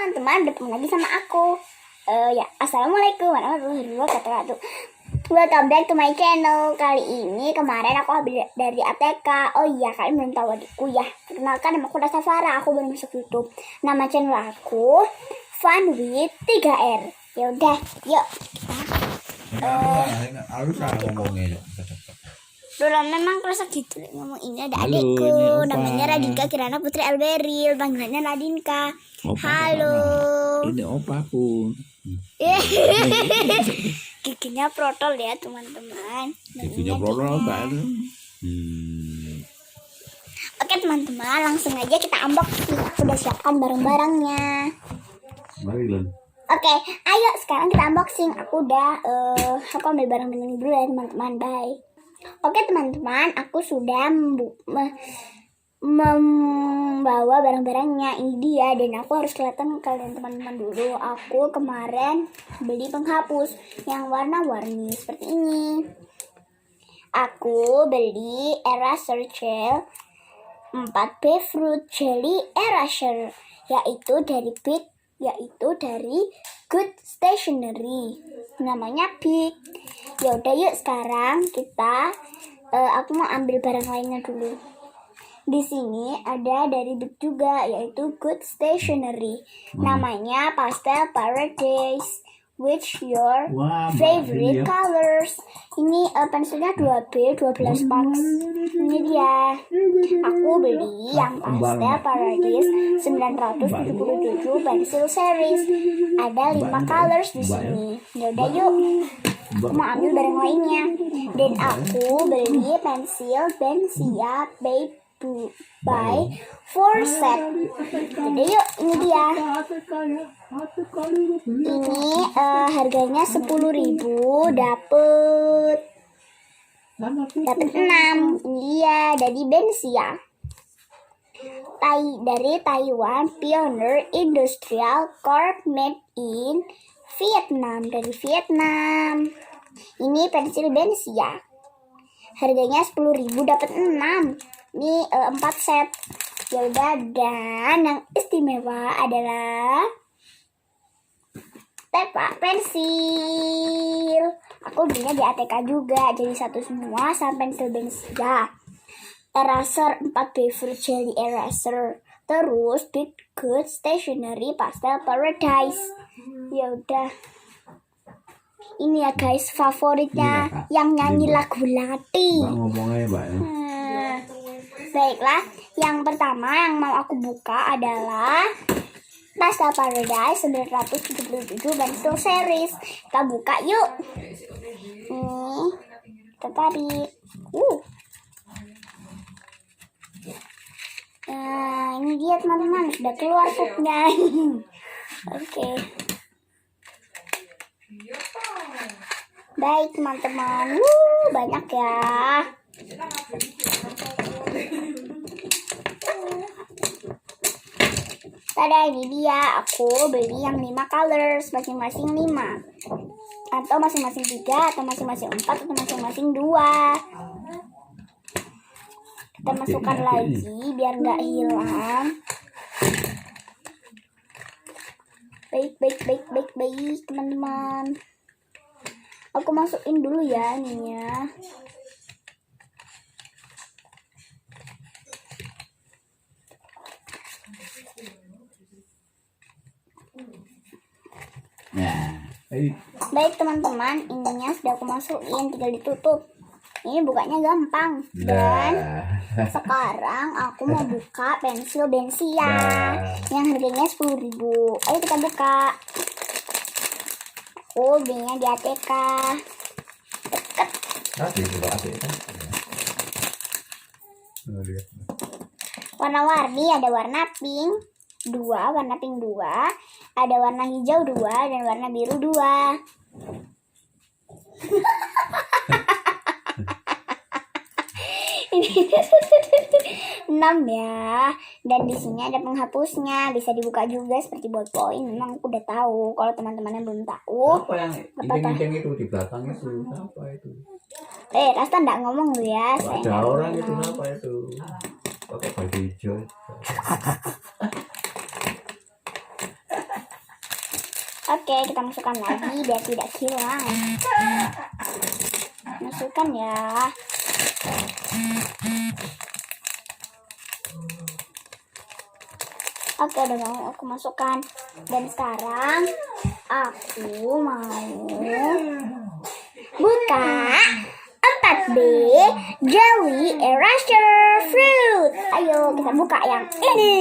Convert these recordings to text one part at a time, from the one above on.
teman-teman, bertemu lagi sama aku. Assalamualaikum warahmatullahi wabarakatuh. Welcome back to my channel. Kali ini kemarin aku habis dari ATK. Oh iya, kalian belum tahu adikku ya. Perkenalkan, nama aku Rasa Farah. Aku baru masuk YouTube. Nama channel aku Fun with 3R. Ya udah, yuk. Harus ngomongnya. Dulu memang kerasa gitu ngomong. Ini ada adikku, namanya Radinka Kirana Putri Alberil, panggilannya Radinka. Halo. Ini opaku. Giginya protol ya teman-teman. Giginya protol kan. Oke teman-teman, langsung aja kita unboxing. Aku udah siapkan barang-barangnya. Mari Lan. Oke, ayo sekarang kita unboxing. Aku ambil barang-barang dulu ya teman-teman. Bye. Oke teman-teman, aku sudah membawa barang-barangnya. Ini dia, dan aku harus kelihatan kalian teman-teman dulu. Aku kemarin beli penghapus yang warna-warni seperti ini. Aku beli eraser gel 4B Fruit Jelly Eraser, yaitu dari Good Stationery, namanya Big. Yaudah yuk sekarang aku mau ambil barang lainnya dulu. Di sini ada dari Big juga, yaitu Good Stationery, namanya Pastel Paradise. Which your favorite colors? Ini pensilnya 2B 12 packs. Ini dia. Aku beli yang Pastel Paradise 977 pensil series. Ada 5 colors di sini. Yaudah yuk. Aku mau ambil barang lainnya. Dan aku beli pensil Bensia by 4 set. Jadi yuk, ini dia. Ini harganya 10.000, dapet 6. Ini dia dari Bensia. Dari Taiwan Pioneer Industrial Corp, made in Vietnam, dari Vietnam. Ini pensil Bensia. Harganya 10.000, dapat 6. Ini 4 set. Ya udah, dan yang istimewa adalah pensil. Aku belinya di ATK juga, jadi satu semua sama pensil Bensia. Eraser 4B Fruit Jelly Eraser. Terus Big Good Stationery Pastel Paradise. Ya udah. Ini ya guys, favoritnya yang nyanyi lagu Lati. Ngomongnya Mbak ya. Baiklah, yang pertama yang mau aku buka adalah Pastel Paradise 977 pensil series. Kita buka yuk. Nih, kita tarik. Nah, ini dia teman-teman, sudah keluar pupnya. Oke. Baik teman-teman, banyak ya. Tada, ini dia. Aku beli yang 5 colors, masing-masing 5. Atau masing-masing 3, atau masing-masing 4, atau masing-masing 2. Kita masukkan lagi biar nggak hilang. Baik teman-teman. Aku masukin dulu ya ininya. Baik teman-teman, ininya sudah aku masukin, tinggal ditutup. Ini bukanya gampang. Dan sekarang aku mau buka pensil Bensia yang harganya 10.000. Ayo kita buka. Aku belinya di ATK. Deket. Warna-warni, ada warna pink 2, warna pink 2, ada warna hijau 2, dan warna biru 2. Ini 6 ya. Dan di sini ada penghapusnya, bisa dibuka juga seperti ballpoint. Memang aku udah tahu. Kalau teman-teman yang belum tahu, apa yang inceng itu di belakang itu? Apa itu? Rasta enggak ngomong lu ya. Ada orang itu apa itu? Pakai baju hijau. Oke, kita masukkan lagi biar tidak hilang. Masukkan ya. Oke, udah mau aku masukkan. Dan sekarang aku mau buka 4B Jelly Erasure Fruit. Ayo kita buka yang ini.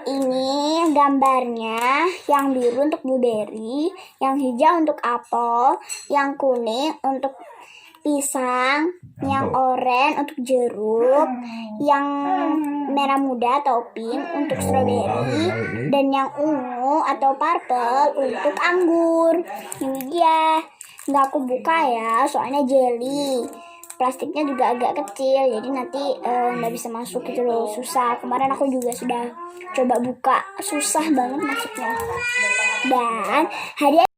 Ini gambarnya, yang biru untuk blueberry, yang hijau untuk apel, yang kuning untuk pisang, yang oranye untuk jeruk, yang merah muda atau pink untuk strawberry, dan yang ungu atau purple untuk anggur. Ini dia. Nggak aku buka ya, soalnya jelly. Plastiknya juga agak kecil, jadi nanti nggak bisa masuk gitu loh, susah. Kemarin aku juga sudah coba buka, susah banget masuknya. Dan hadiah